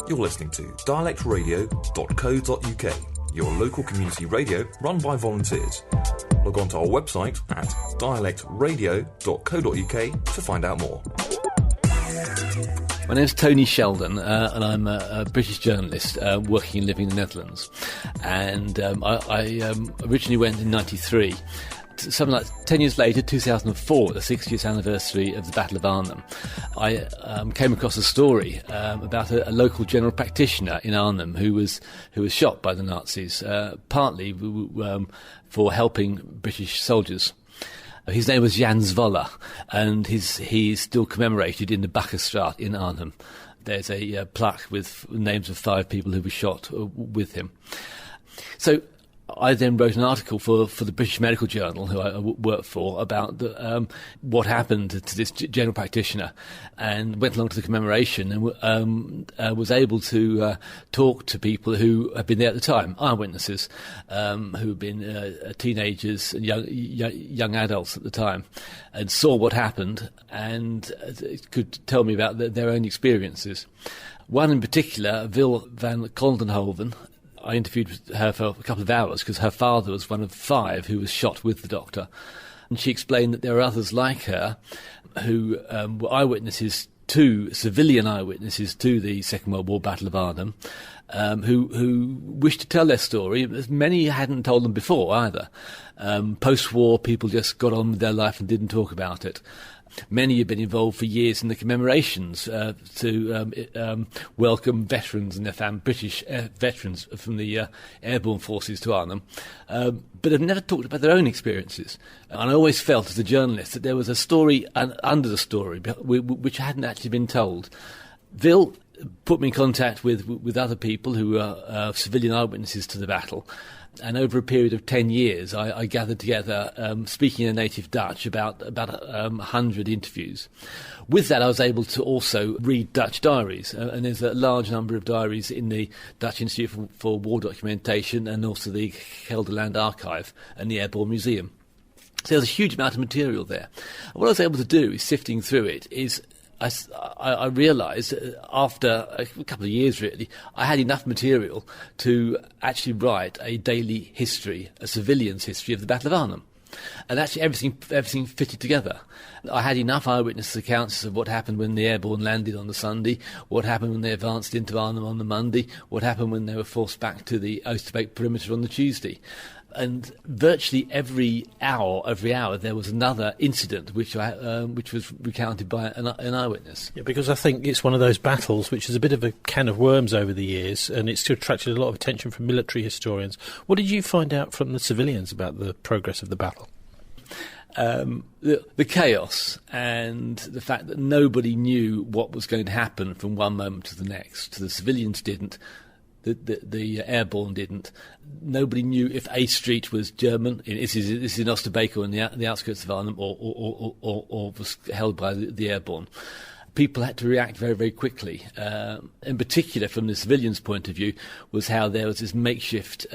You're listening to dialectradio.co.uk, your local community radio run by volunteers. Log on to our website at dialectradio.co.uk to find out more. My name's Tony Sheldon, and I'm a British journalist working and living in the Netherlands. And I originally went in '93. Something like 10 years later, 2004, the 60th anniversary of the Battle of Arnhem, I came across a story about a local general practitioner in Arnhem who was shot by the Nazis, partly for helping British soldiers. His name was Jan Zwolle, and he's still commemorated in the Bakkerstraat in Arnhem. There's a plaque with names of 5 people who were shot with him. So I then wrote an article for the British Medical Journal, who I work for, about what happened to this general practitioner, and went along to the commemoration and was able to talk to people who had been there at the time, eyewitnesses, who had been teenagers and young adults at the time, and saw what happened and could tell me about their own experiences. One in particular, Wil van Koldenhoven, I interviewed her for a couple of hours because her father was one of 5 who was shot with the doctor. And she explained that there are others like her who were eyewitnesses civilian eyewitnesses to the Second World War Battle of Arnhem, who wished to tell their story. Many hadn't told them before either. Post-war, people just got on with their life and didn't talk about it. Many have been involved for years in the commemorations to welcome veterans and their British veterans from the airborne forces to Arnhem, but have never talked about their own experiences. And I always felt as a journalist that there was a story under the story which hadn't actually been told. Vil put me in contact with other people who were civilian eyewitnesses to the battle. And over a period of 10 years, I gathered together, speaking in native Dutch, about 100 interviews. With that, I was able to also read Dutch diaries, and there's a large number of diaries in the Dutch Institute for War Documentation and also the Gelderland Archive and the Airborne Museum. So there's a huge amount of material there. And what I was able to do, sifting through it, is I realised after a couple of years, really, I had enough material to actually write a daily history, a civilian's history of the Battle of Arnhem. And actually everything fitted together. I had enough eyewitness accounts of what happened when the airborne landed on the Sunday, what happened when they advanced into Arnhem on the Monday, what happened when they were forced back to the Oosterbeek perimeter on the Tuesday. And virtually every hour, there was another incident which was recounted by an eyewitness. Yeah, because I think it's one of those battles which is a bit of a can of worms over the years, and it's attracted a lot of attention from military historians. What did you find out from the civilians about the progress of the battle? The chaos and the fact that nobody knew what was going to happen from one moment to the next. The civilians didn't. The airborne didn't. Nobody knew if A Street was German. This is in Oosterbeek or in the outskirts of Arnhem, or was held by the airborne. People had to react very, very quickly. In particular, from the civilians' point of view, was how there was this makeshift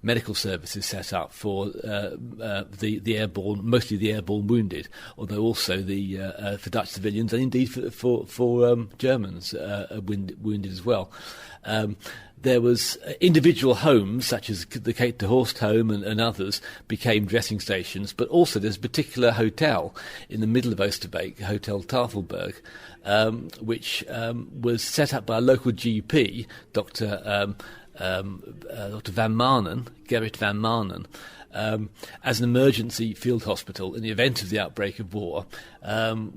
medical services set up for the airborne, mostly the airborne wounded, although also for Dutch civilians and indeed for Germans wounded as well. There was individual homes, such as the Kate de Horst home and others, became dressing stations, but also there's a particular hotel in the middle of Oosterbeek, Hotel Tafelberg, which was set up by a local GP, Dr. Van Maanen, Gerrit Van Maanen, as an emergency field hospital in the event of the outbreak of war,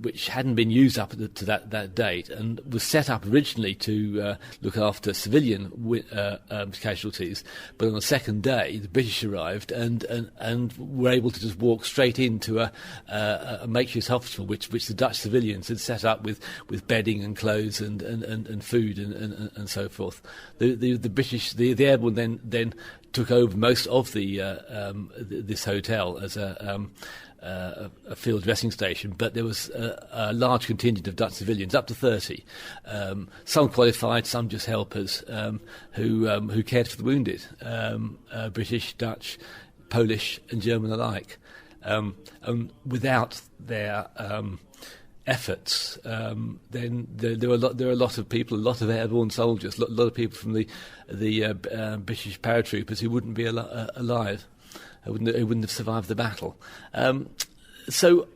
which hadn't been used up to that date, and was set up originally to look after civilian casualties. But on the second day, the British arrived and were able to just walk straight into a makeshift hospital, which the Dutch civilians had set up with bedding and clothes and food and so forth. The British, the airborne then took over most of this hotel as a field dressing station, but there was a large contingent of Dutch civilians, up to 30, some qualified, some just helpers, who cared for the wounded, British, Dutch, Polish and German alike. Without their efforts, then there are a lot of people, a lot of airborne soldiers, a lot of people from the British paratroopers who wouldn't be alive, who wouldn't have survived the battle. So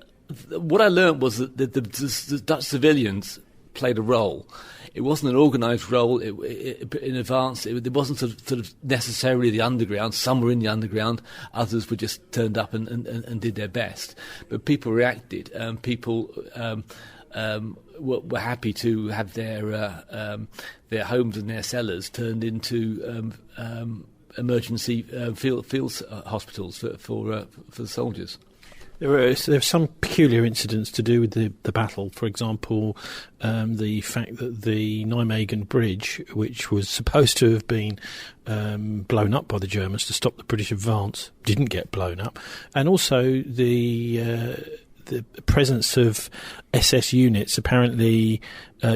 what I learned was that the Dutch civilians played a role. It wasn't an organised role in advance. It wasn't sort of necessarily the underground. Some were in the underground, others were just turned up and did their best. But people reacted. People were happy to have their homes and their cellars turned into emergency field hospitals for the soldiers. There are some peculiar incidents to do with the battle. For example, the fact that the Nijmegen Bridge, which was supposed to have been blown up by the Germans to stop the British advance, didn't get blown up, and also the presence of SS units apparently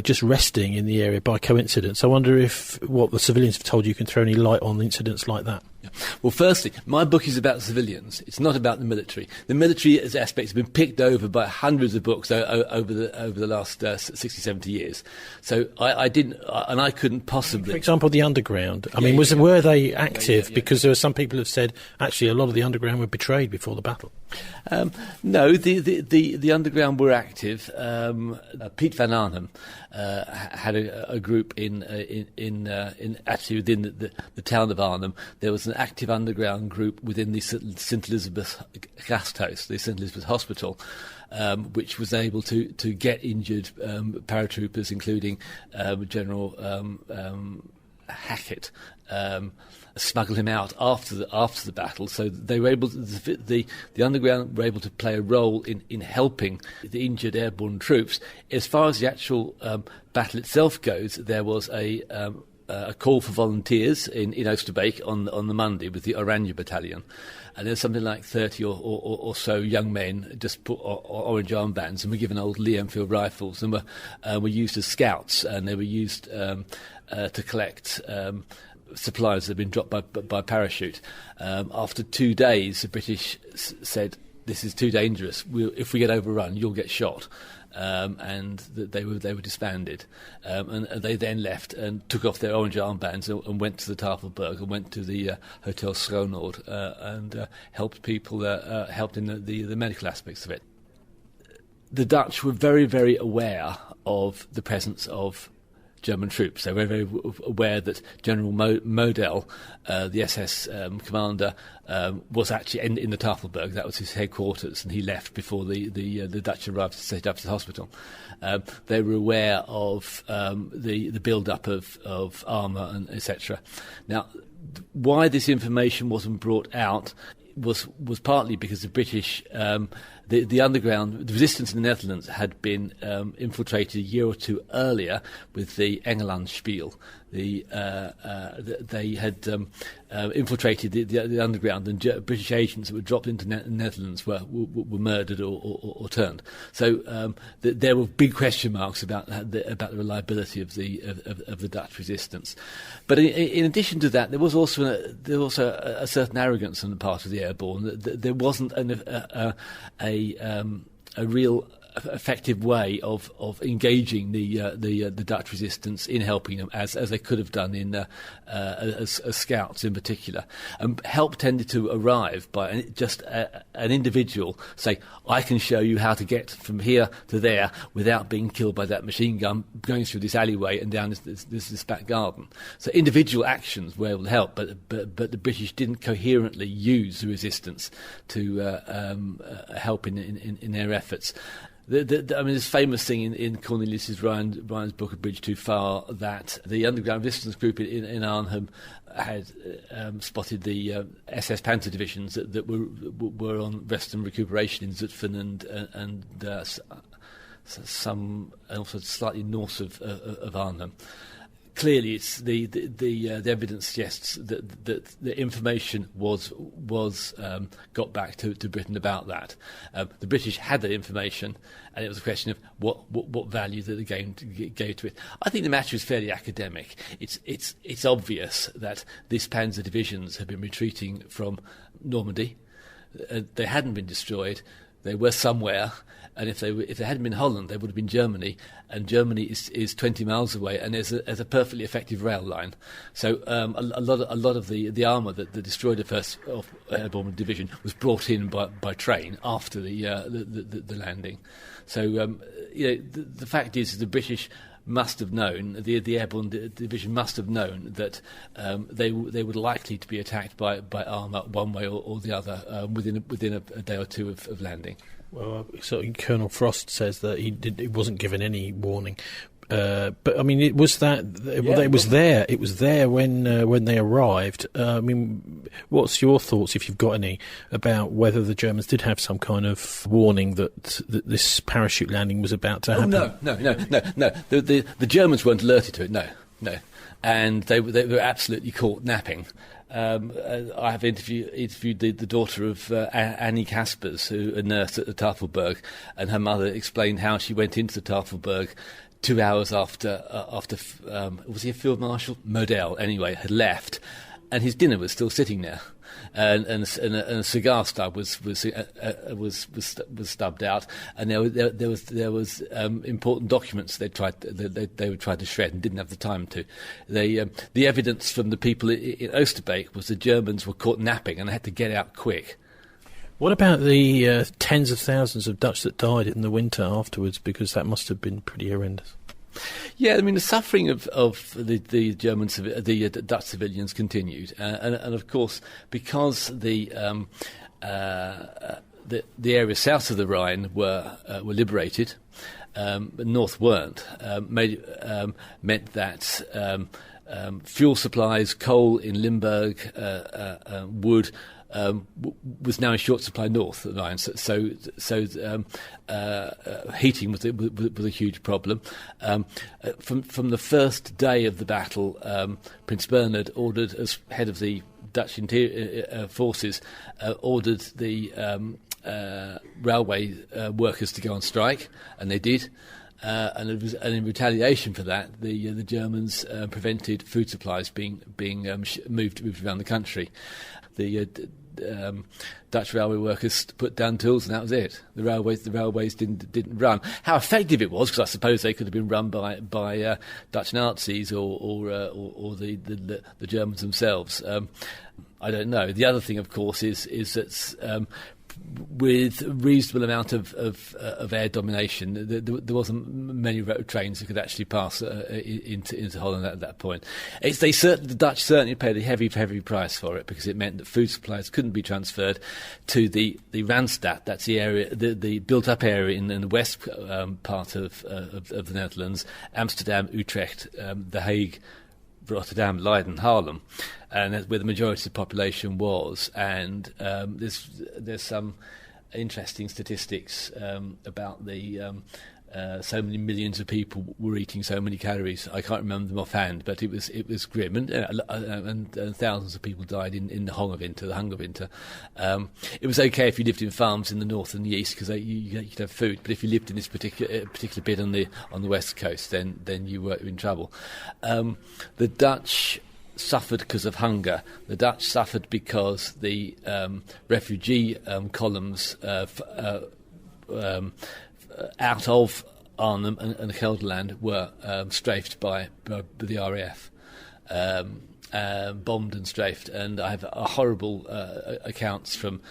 just resting in the area by coincidence. I wonder if what the civilians have told you can throw any light on incidents like that. Well, firstly, my book is about civilians. It's not about the military. The military aspects have been picked over by hundreds of books over the last 60, 70 years. So I didn't, and I couldn't possibly. For example, the underground. I mean, were they active? Because there were some people who have said actually a lot of the underground were betrayed before the battle. No, the underground were active. Pete van Arnhem had a group in actually within the town of Arnhem. There was an active underground group within the St Elizabeth Gasthuis, the St Elizabeth Hospital, which was able to get injured paratroopers, including General Hackett, smuggle him out after the battle. So they were able to, the underground were able to play a role in helping the injured airborne troops. As far as the actual battle itself goes, there was a call for volunteers in Oosterbeek on the Monday with the Oranje Battalion. And there's something like 30 or so young men just put orange armbands and were given old Lee Enfield rifles and were used as scouts, and they were used to collect supplies that had been dropped by parachute. After 2 days, the British said, "This is too dangerous. If we get overrun, you'll get shot." And they were disbanded, and they then left and took off their orange armbands and went to the Tafelberg and went to the Hotel Schroenoord and helped people, helped in the medical aspects of it. The Dutch were very, very aware of the presence of German troops. They were very aware that General Model, the SS commander, was actually in the Tafelberg. That was his headquarters, and he left before the Dutch arrived to set up the hospital. They were aware of the build-up of armour and etc. Now, why this information wasn't brought out was partly because the British, the underground, the resistance in the Netherlands had been infiltrated a year or two earlier with the Engelandspiel. They had infiltrated the underground, and British agents that were dropped into the Netherlands were murdered or turned. So there were big question marks about the reliability of the Dutch resistance. But in addition to that, there was also a certain arrogance on the part of the airborne. There wasn't a real effective way of engaging the Dutch resistance in helping them as they could have done in as scouts in particular. Help tended to arrive by just an individual say, "I can show you how to get from here to there without being killed by that machine gun, going through this alleyway and down this back garden." So individual actions were able to help, but the British didn't coherently use the resistance to help in their efforts. I mean, this famous thing in Cornelius Ryan's book, A Bridge Too Far, that the underground resistance group in Arnhem had spotted the SS Panther divisions that were on rest and recuperation in Zutphen and some also slightly north of Arnhem. Clearly, it's the evidence suggests that the information was got back to Britain about that. The British had that information, and it was a question of what value that the game gave to it. I think the matter is fairly academic. It's obvious that these Panzer divisions have been retreating from Normandy. They hadn't been destroyed. They were somewhere, and if they hadn't been Holland, they would have been Germany. And Germany is 20 miles away, and there's a perfectly effective rail line. So a lot of the armour that destroyed the First Airborne Division was brought in by train after the landing. So the fact is, the British must have known, the Airborne Division must have known that they were likely to be attacked by armour one way or the other within a day or two of landing. Well, so Colonel Frost says that he wasn't given any warning. But I mean, it was that. Well, it was there. It was there when they arrived. I mean, what's your thoughts, if you've got any, about whether the Germans did have some kind of warning that this parachute landing was about to happen? No. The Germans weren't alerted to it. No, and they were absolutely caught napping. I have interviewed the daughter of Annie Caspers, who a nurse at the Tafelberg, and her mother explained how she went into the Tafelberg 2 hours after was he a Field Marshal? Model, anyway, had left, and his dinner was still sitting there, and a cigar stub was stubbed out, and there was important documents they would try to shred and didn't have the time to. The evidence from the people in Oosterbeek was the Germans were caught napping and they had to get out quick. What about the tens of thousands of Dutch that died in the winter afterwards? Because that must have been pretty horrendous. Yeah, I mean, the suffering of the German, the Dutch civilians continued, and of course, because the area south of the Rhine were liberated, but north weren't, meant that fuel supplies, coal in Limburg, wood. Was now in short supply north of the Rhine, so heating was a huge problem. From the first day of the battle, Prince Bernhard ordered, as head of the Dutch interior forces, ordered the railway workers to go on strike, and they did. And in retaliation for that, the Germans prevented food supplies being moved around the country. The Dutch railway workers put down tools, and that was it. The railways didn't run. How effective it was, because I suppose they could have been run by Dutch Nazis or the Germans themselves. I don't know. The other thing, of course, is that with a reasonable amount of air domination, there wasn't many trains that could actually pass into Holland at that point. The Dutch certainly paid a heavy price for it, because it meant that food supplies couldn't be transferred to the Randstad. That's the area, the built-up area in the west part of the Netherlands: Amsterdam, Utrecht, The Hague, Rotterdam, Leiden, Haarlem, and that's where the majority of the population was. And there's some interesting statistics about the so many millions of people were eating so many calories. I can't remember them offhand, but it was grim, and thousands of people died in the Hungerwinter. It was okay if you lived in farms in the north and the east, because you could have food. But if you lived in this particular bit on the west coast, then you were in trouble. The Dutch suffered because of hunger. The Dutch suffered because the refugee columns out of Arnhem and Gelderland were strafed by the RAF, bombed and strafed. And I have horrible accounts from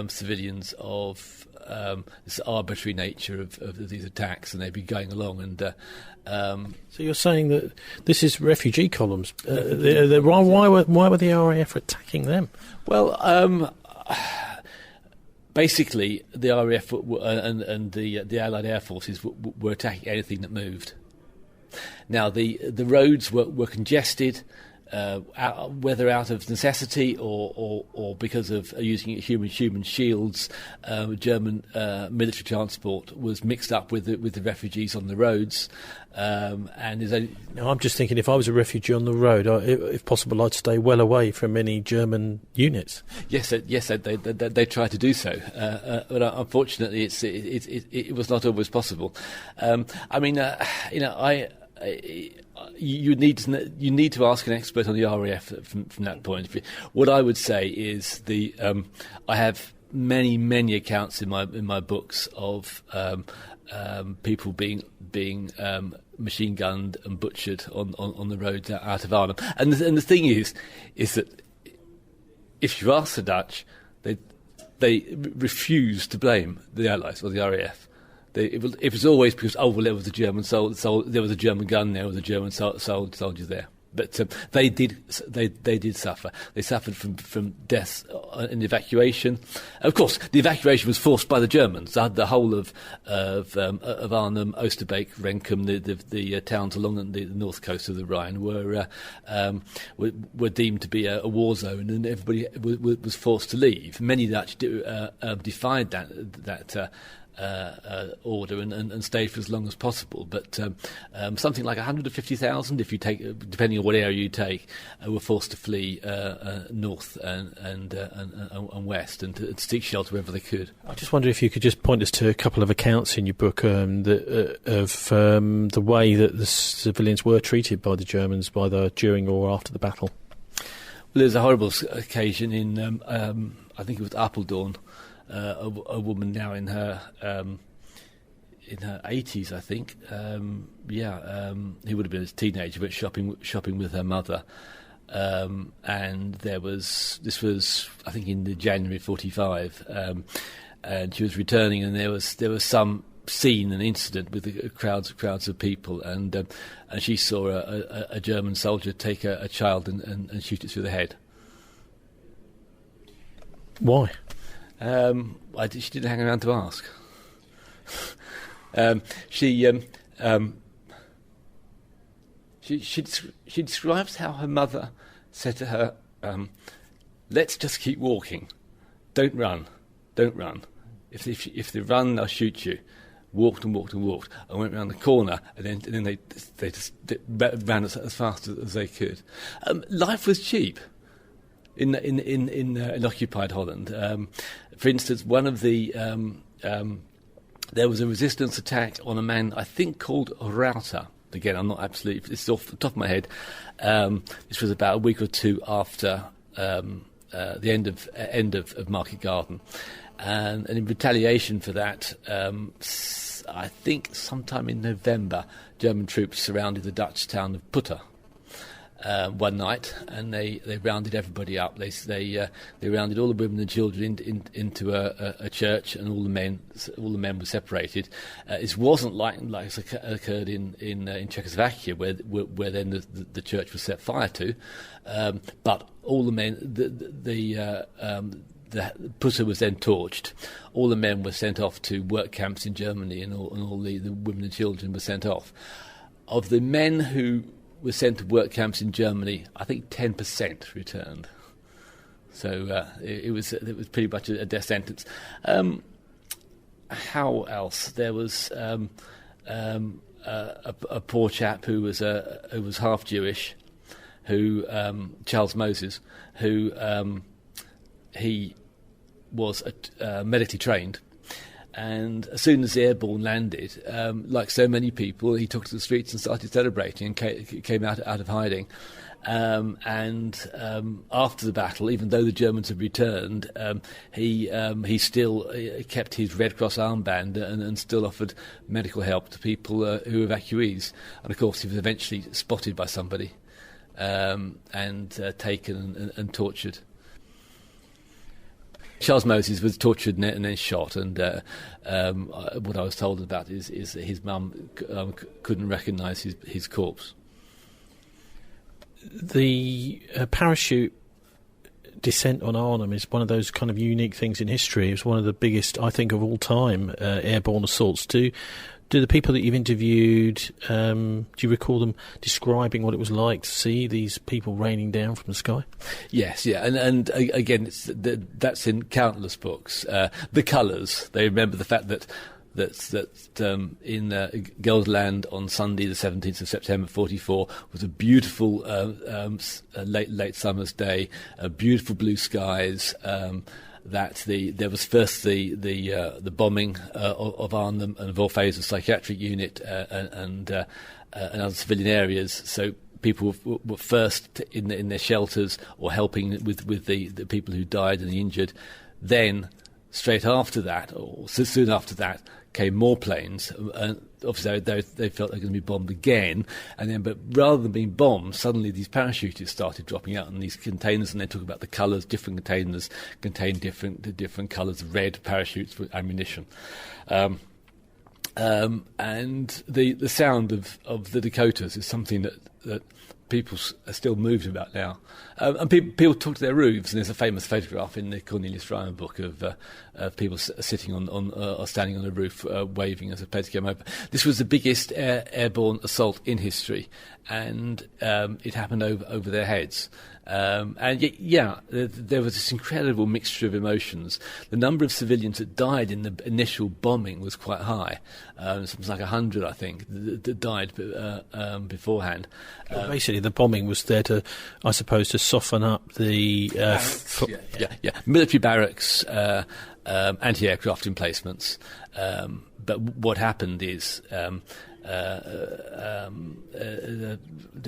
civilians of this arbitrary nature of these attacks, and they'd be going along and. So you're saying that this is refugee columns? Why were the RAF attacking them? Well, basically, the RAF and the Allied air forces were attacking anything that moved. Now, the roads were congested, whether out of necessity or because of using human shields. German military transport was mixed up with the refugees on the roads. And now, I'm just thinking, if I was a refugee on the road, if possible, I'd stay well away from any German units. Yes, they tried to do so, but unfortunately, it was not always possible. You need to ask an expert on the RAF from that point of view. What I would say is I have many accounts in my books of people being machine gunned and butchered on the roads out of Arnhem. And the thing is that if you ask the Dutch, they refuse to blame the Allies or the RAF. It was always because there was a German there was a German gun there, was a German soldier there. But they did suffer. They suffered from deaths in evacuation. Of course, the evacuation was forced by the Germans. The whole of Arnhem, Oosterbeek, Renkum, the towns along the north coast of the Rhine were deemed to be a war zone, and everybody was forced to leave. Many Dutch defied that order and stayed for as long as possible, but something like 150,000, if you take, depending on what area you take, were forced to flee north and west and to seek shelter wherever they could. I just wonder if you could just point us to a couple of accounts in your book of the way that the civilians were treated by the Germans during or after the battle. Well, there's a horrible occasion in I think it was Apeldoorn. A woman now in her 80s, I think. He would have been a teenager, but shopping with her mother, and this was I think in the January '45, and she was returning, and there was some scene, an incident with the crowds of people, and she saw a German soldier take a child and shoot it through the head. Why? She didn't hang around to ask. She describes how her mother said to her, "Let's just keep walking. Don't run. If they run, they'll shoot you." Walked and went round the corner, and then they just ran as fast as they could. Life was cheap in occupied Holland. For instance, one of the there was a resistance attack on a man I think called Rauter. Again, I'm not absolutely, it's off the top of my head. This was about a week or two after the end of Market Garden, and in retaliation for that, I think sometime in November, German troops surrounded the Dutch town of Putter one night, and they rounded everybody up. They rounded all the women and children into a church, and all the men were separated. It wasn't like it's occurred in Czechoslovakia, where then the church was set fire to, but all the men, the Putter was then torched. All the men were sent off to work camps in Germany, and all the women and children were sent off. Of the men who were sent to work camps in Germany, I think 10% returned. So it was pretty much a death sentence. How else? There was a poor chap who was half Jewish, Charles Moses, who he was medically trained. And as soon as the airborne landed, like so many people, he took to the streets and started celebrating and came out of hiding. And after the battle, even though the Germans had returned, he still kept his Red Cross armband and still offered medical help to people who were evacuees. And of course, he was eventually spotted by somebody and taken and tortured. Charles Moses was tortured and then shot, and what I was told about is that his mum couldn't recognise his corpse. The parachute descent on Arnhem is one of those kind of unique things in history. It's one of the biggest, I think, of all time airborne assaults. Do the people that you've interviewed, do you recall them describing what it was like to see these people raining down from the sky? Yes, yeah, and again, that's in countless books. The colours, they remember the fact that in Gelderland on Sunday, the 17th of September 1944, was a beautiful late summer's day, beautiful blue skies. There was first the bombing of Arnhem and of Orpheus psychiatric unit and other civilian areas. So people were first in their shelters or helping with the people who died and the injured. Then straight after that, or soon after that, came more planes. Obviously, they felt they were going to be bombed again, but rather than being bombed, suddenly these parachutists started dropping out in these containers, and they talk about the colours. Different containers contain different colours of red parachutes with ammunition. And the sound of the Dakotas is something that people are still moved about now. And people talk to their roofs, and there's a famous photograph in the Cornelius Ryan book of people sitting on or standing on a roof waving as a plane came over. This was the biggest airborne assault in history, and it happened over their heads. There was this incredible mixture of emotions. The number of civilians that died in the initial bombing was quite high. Something like 100, I think, that died beforehand. Basically, the bombing was there to, I suppose, to soften up the military barracks, anti-aircraft emplacements. But what happened is there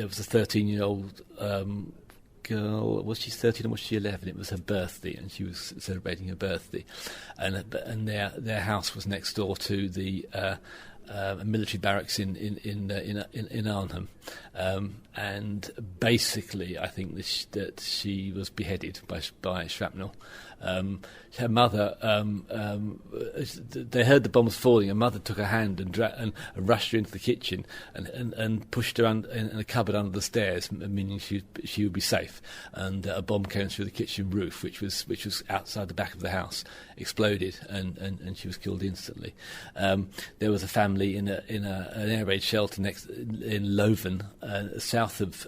was a 13-year-old girl. Was she 13 or was she 11? It was her birthday, and she was celebrating her birthday, and their house was next door to the military barracks in Arnhem, and basically, I think that she was beheaded by shrapnel. Her mother, they heard the bombs falling. Her mother took her hand and rushed her into the kitchen and pushed her in a cupboard under the stairs, meaning she would be safe. And a bomb came through the kitchen roof, which was outside the back of the house, exploded, and she was killed instantly. There was a family in an air raid shelter in Leuven, south of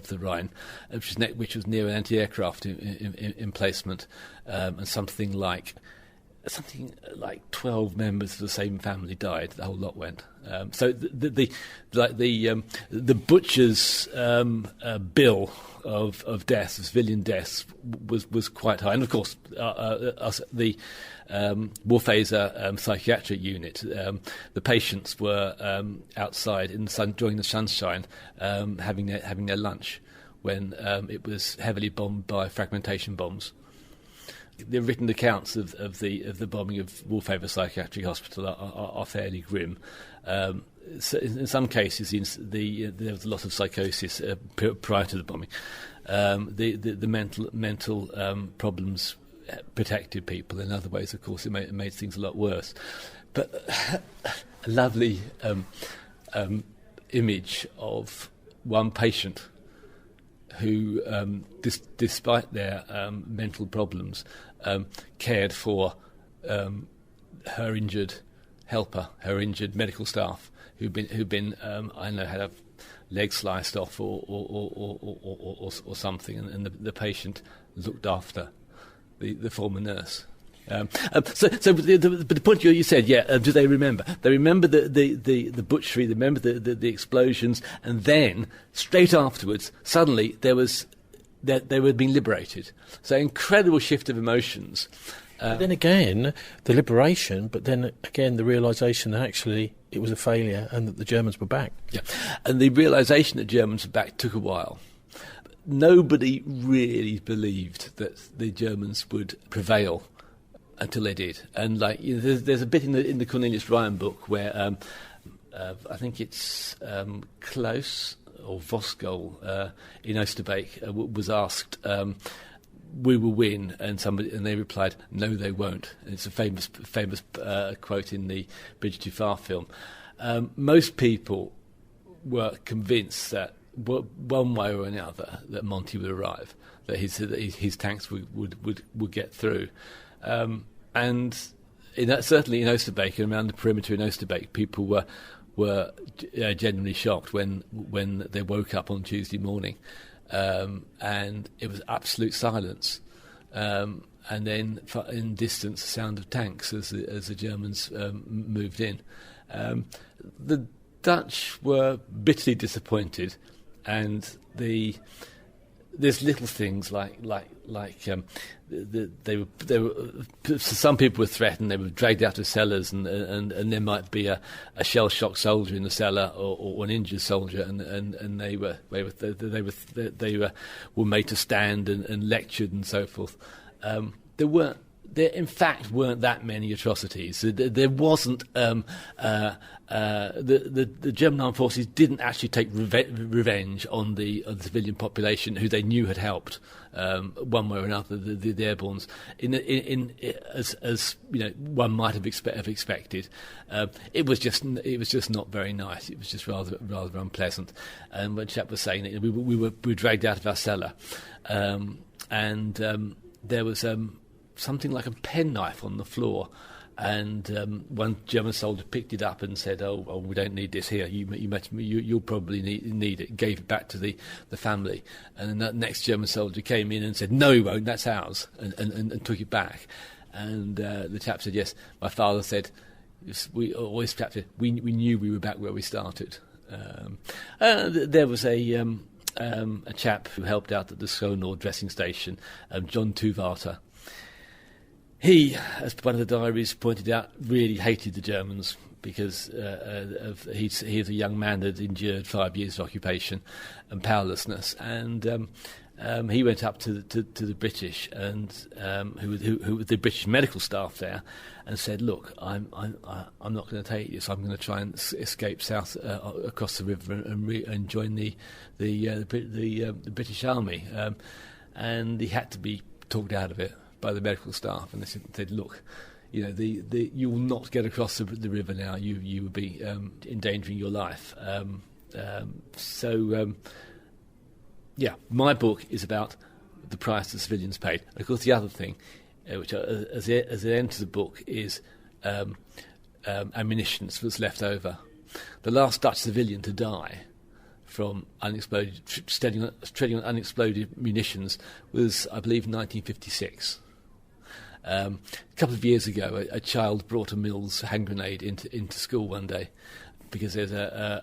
the Rhine, which was near an anti-aircraft emplacement. And something like 12 members of the same family died. The whole lot went. So the butcher's bill of deaths, of civilian deaths, was quite high. And of course, the Warphaser psychiatric unit, the patients were outside in the sun, enjoying the sunshine, having their lunch when it was heavily bombed by fragmentation bombs. The written accounts of the bombing of Wolfhaven Psychiatric Hospital are fairly grim. So in some cases, there was a lot of psychosis prior to the bombing. The mental problems protected people. In other ways, of course, it made things a lot worse. But a lovely image of one patient who, despite their mental problems, cared for her injured helper, her injured medical staff, who'd been I don't know, had a leg sliced off or something, and the patient looked after the former nurse. But the point you said, do they remember? They remember the butchery, they remember the explosions, and then straight afterwards, suddenly they were being liberated. So incredible shift of emotions. Then again, the liberation, but then again the realisation that actually it was a failure and that the Germans were back. Yeah, and the realisation that Germans were back took a while. Nobody really believed that the Germans would prevail until they did. And there's a bit in the Cornelius Ryan book where I think it's Klaus or Vosgol in Oosterbeek was asked, "We will win," and they replied, "No, they won't." And it's a famous quote in the Bridge Too Far film. Most people were convinced that one way or another that Monty would arrive, that his tanks would get through. And certainly in Oosterbeek and around the perimeter in Oosterbeek, people were genuinely shocked when they woke up on Tuesday morning, and it was absolute silence. And then in distance, the sound of tanks as the Germans moved in. The Dutch were bitterly disappointed, and there's little things like they were some people were threatened. They were dragged out of cellars, and there might be a shell-shocked soldier in the cellar or an injured soldier, and they were made to stand and lectured and so forth. There weren't there in fact weren't that many atrocities. There wasn't. The German armed forces didn't actually take revenge on the civilian population who they knew had helped one way or another. The airbornes, as you know, one might have expected. It was just not very nice. It was just rather unpleasant. And one chap was saying that we were dragged out of our cellar, and there was something like a penknife on the floor, and one German soldier picked it up and said, "Oh, we don't need this here. You'll probably need it." Gave it back to the family, and then that next German soldier came in and said, "No, we won't. That's ours," and took it back. And the chap said, "Yes, my father said we always we knew we were back where we started." There was a chap who helped out at the Skonor dressing station, John Tuvater. He, as one of the diaries pointed out, really hated the Germans because he's a young man that endured 5 years of occupation and powerlessness, and he went up to the British and who were the British medical staff there, and said, "Look, I'm not going to take this. I'm going to try and escape south across the river and join the British Army," and he had to be talked out of it by the medical staff, and they said, "Look, you know, you will not get across the river now. You will be endangering your life." Yeah, my book is about the price the civilians paid. And of course, the other thing, which as it enters the book, is ammunition was left over. The last Dutch civilian to die from unexploded, treading on unexploded munitions was, I believe, 1956. A couple of years ago, a child brought a Mills hand grenade into school one day because there's a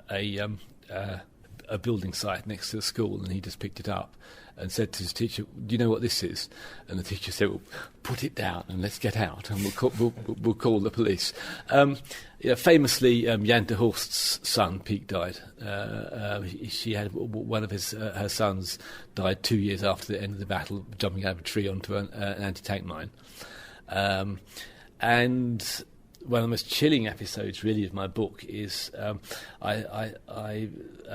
building site next to the school, and he just picked it up and said to his teacher, "Do you know what this is?" And the teacher said, "Well, put it down and let's get out, and we'll call the police." Famously, Jan de Horst's son, Piet, died. She had one of her sons died 2 years after the end of the battle, jumping out of a tree onto an anti-tank mine. And one of the most chilling episodes, really, of my book is I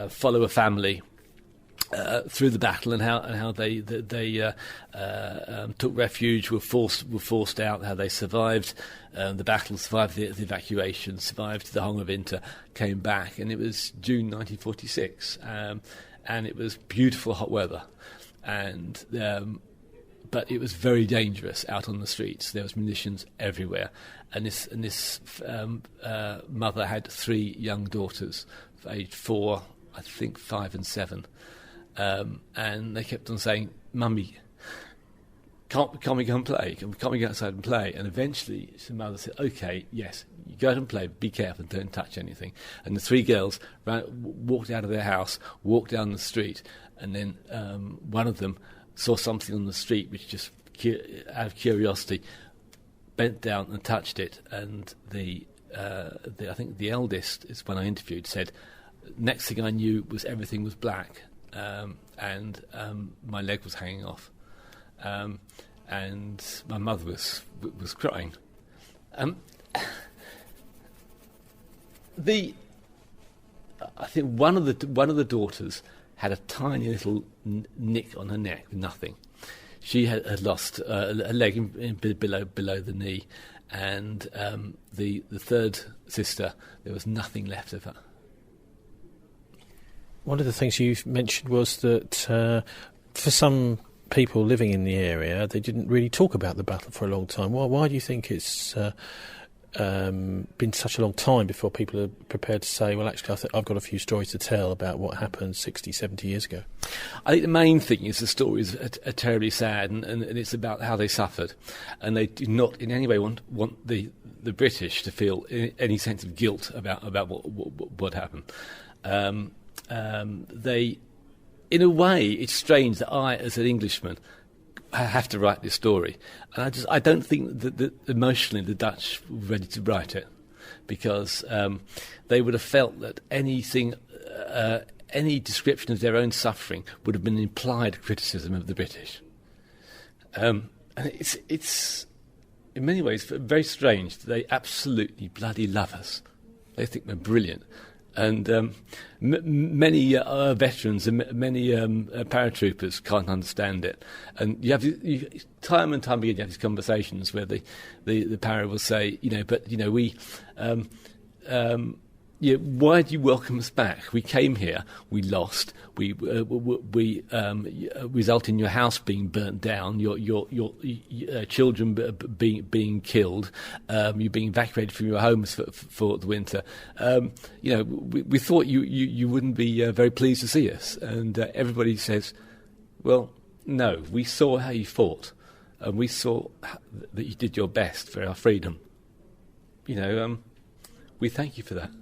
follow a family through the battle and how they took refuge, were forced out, how they survived the battle, survived the evacuation, survived the Hongerwinter, came back, and it was June 1946, and it was beautiful hot weather, and but it was very dangerous out on the streets. There was munitions everywhere, and this mother had 3 young daughters, aged 4, I think 5 and 7, and they kept on saying, "Mummy, can't we go and play? Can't we go outside and play?" And eventually, the mother said, "Okay, yes, you go out and play. Be careful, don't touch anything." And the 3 girls walked out of their house, walked down the street, and then one of them saw something on the street which just, out of curiosity, bent down and touched it, and I think the eldest, is when I interviewed, said, "Next thing I knew was everything was black, and my leg was hanging off, and my mother was crying." I think one of the daughters had a tiny little nick on her neck, nothing. She had lost a leg below the knee, and the third sister, there was nothing left of her. One of the things you mentioned was that for some people living in the area, they didn't really talk about the battle for a long time. Why do you think it's been such a long time before people are prepared to say, well, actually, I've got a few stories to tell about what happened 60, 70 years ago? I think the main thing is the stories are terribly sad, and it's about how they suffered. And they do not in any way want the British to feel any sense of guilt about what happened. They, in a way, it's strange that I, as an Englishman, have to write this story, and I don't think that emotionally the Dutch were ready to write it, because they would have felt that any description of their own suffering would have been an implied criticism of the British. And it's in many ways, very strange. They absolutely bloody love us. They think we're brilliant. And many veterans and many paratroopers can't understand it. And you have time and time again, you have these conversations where the para will say, why do you welcome us back? We came here, we lost, we result in your house being burnt down, your children being killed, you being evacuated from your homes for the winter. We thought you wouldn't be very pleased to see us, and everybody says, well, no, we saw how you fought, and we saw that you did your best for our freedom. We thank you for that.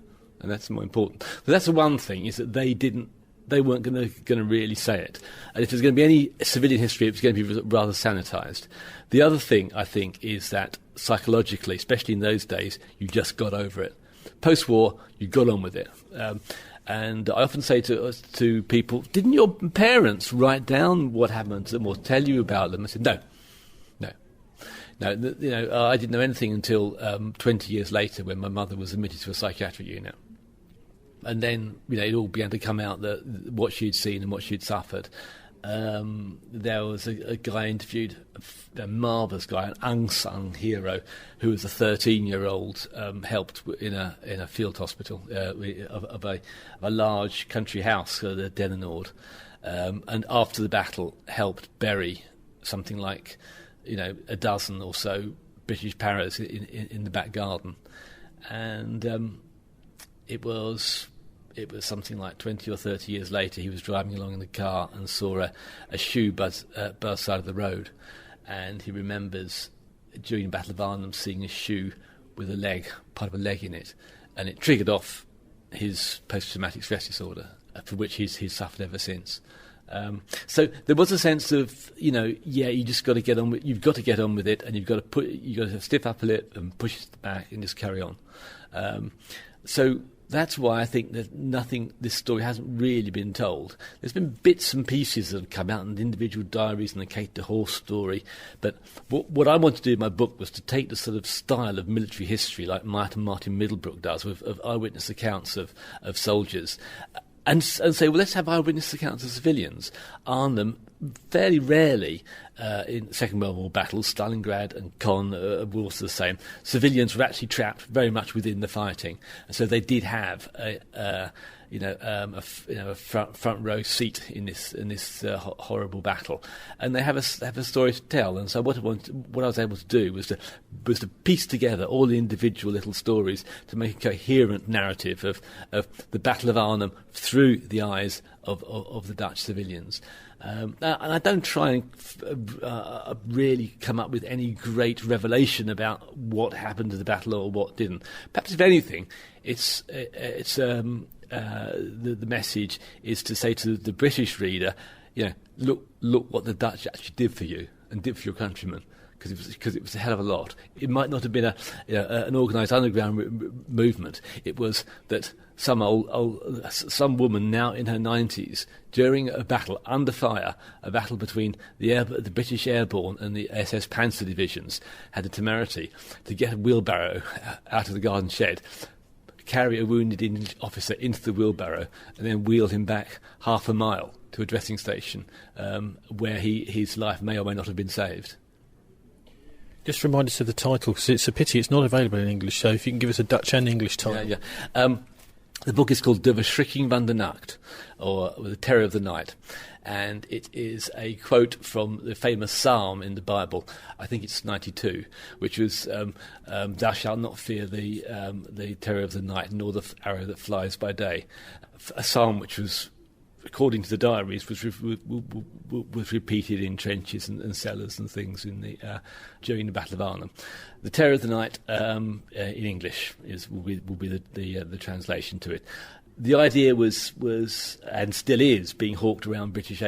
And that's more important. But that's the one thing, is that they weren't going to really say it. And if there's going to be any civilian history, it was going to be rather sanitised. The other thing, I think, is that psychologically, especially in those days, you just got over it. Post-war, you got on with it. And I often say to people, didn't your parents write down what happened to them or tell you about them? I said, no. I didn't know anything until 20 years later, when my mother was admitted to a psychiatric unit. And then, it all began to come out, what she'd seen and what she'd suffered. There was a guy interviewed, a marvellous guy, an unsung hero, who was a 13-year-old, helped in a field hospital of a large country house, the Denenord, and after the battle helped bury something like, a dozen or so British paras in the back garden. And it was something like 20 or 30 years later, he was driving along in the car and saw a shoe buzz side of the road. And he remembers, during the Battle of Arnhem, seeing a shoe with part of a leg in it. And it triggered off his post-traumatic stress disorder, for which he's suffered ever since. So there was a sense of, you just got to get on with. You've got to get on with it, and you've got to stiff upper lip and push it back and just carry on. So that's why I think that this story hasn't really been told. There's been bits and pieces that have come out, and individual diaries and the Kate de Horse story. But what I wanted to do in my book was to take the sort of style of military history, like Martin Middlebrook does, of eyewitness accounts of soldiers. And say, well, let's have eyewitness accounts of civilians. Arnhem, fairly rarely in Second World War battles, Stalingrad and Caen were also the same. Civilians were actually trapped very much within the fighting, and so they did have a front row seat in this horrible battle, and they have a story to tell. And so what I was able to do was to piece together all the individual little stories to make a coherent narrative of the Battle of Arnhem through the eyes of the Dutch civilians. And I don't try and really come up with any great revelation about what happened to the battle or what didn't. Perhaps, if anything, the message is to say to the British reader, look what the Dutch actually did for you and did for your countrymen, because it was a hell of a lot. It might not have been an organised underground movement. It was that some woman now in her 90s, during a battle under fire, a battle between the British Airborne and the SS Panzer divisions, had the temerity to get a wheelbarrow out of the garden shed, carry a wounded English officer into the wheelbarrow, and then wheel him back half a mile to a dressing station where his life may or may not have been saved. Just remind us of the title, because it's a pity it's not available in English, so if you can give us a Dutch and English title. Yeah. The book is called De Verschrikking van de Nacht, or The Terror of the Night, and it is a quote from the famous psalm in the Bible, I think it's 92, which was, thou shalt not fear the terror of the night, nor the arrow that flies by day. A psalm which was, according to the diaries, was repeated in trenches and cellars and things during the Battle of Arnhem. The Terror of the Night, in English, will be the translation to it. The idea was and still is being hawked around British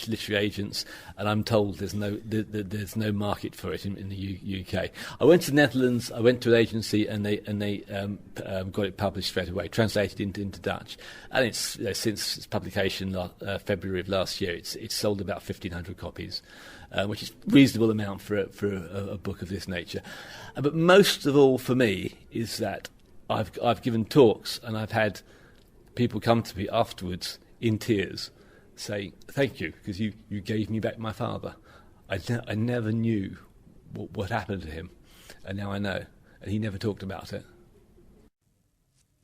literary agents, and I'm told there's no market for it in the UK. I went to the Netherlands. I went to an agency, and they got it published straight away, translated into Dutch, and it's since its publication publication February of last year. It's sold about 1,500 copies, which is a reasonable amount for a book of this nature. But most of all for me is that I've given talks, and I've had people come to me afterwards in tears say, thank you, because you gave me back my father. I never knew what happened to him, and now I know. And he never talked about it.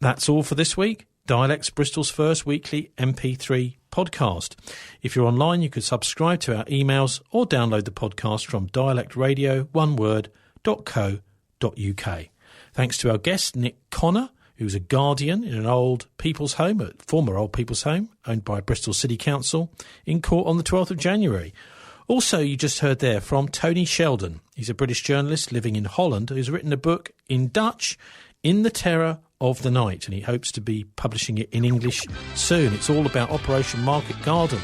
That's all for this week. Dialects, Bristol's first weekly MP3 podcast. If you're online, you could subscribe to our emails or download the podcast from dialectradio.co.uk. Thanks to our guest, Nick Connor, who's a guardian in an former old people's home, owned by Bristol City Council, in court on the 12th of January. Also, you just heard there from Tony Sheldon. He's a British journalist living in Holland who's written a book in Dutch, In the Terror of the Night, and he hopes to be publishing it in English soon. It's all about Operation Market Garden,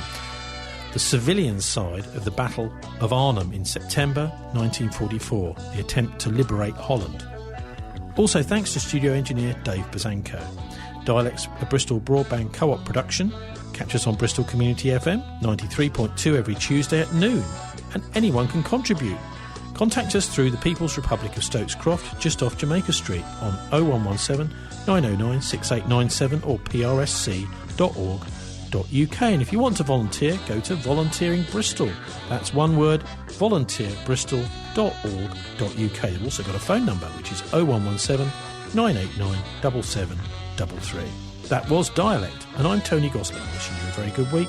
the civilian side of the Battle of Arnhem in September 1944, the attempt to liberate Holland. Also, thanks to studio engineer Dave Bazanko. Dialects, a Bristol broadband co-op production. Catch us on Bristol Community FM 93.2 every Tuesday at noon, and anyone can contribute. Contact us through the People's Republic of Stokes Croft, just off Jamaica Street, on 0117 909 6897 or prsc.org.uk. And if you want to volunteer, go to Volunteering Bristol. That's one word, volunteerbristol.org.uk. They've also got a phone number, which is 0117 989 7733. That was Dialect, and I'm Tony Gosling, wishing you a very good week.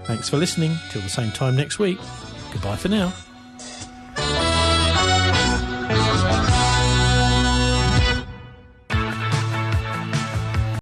Thanks for listening. Till the same time next week. Goodbye for now.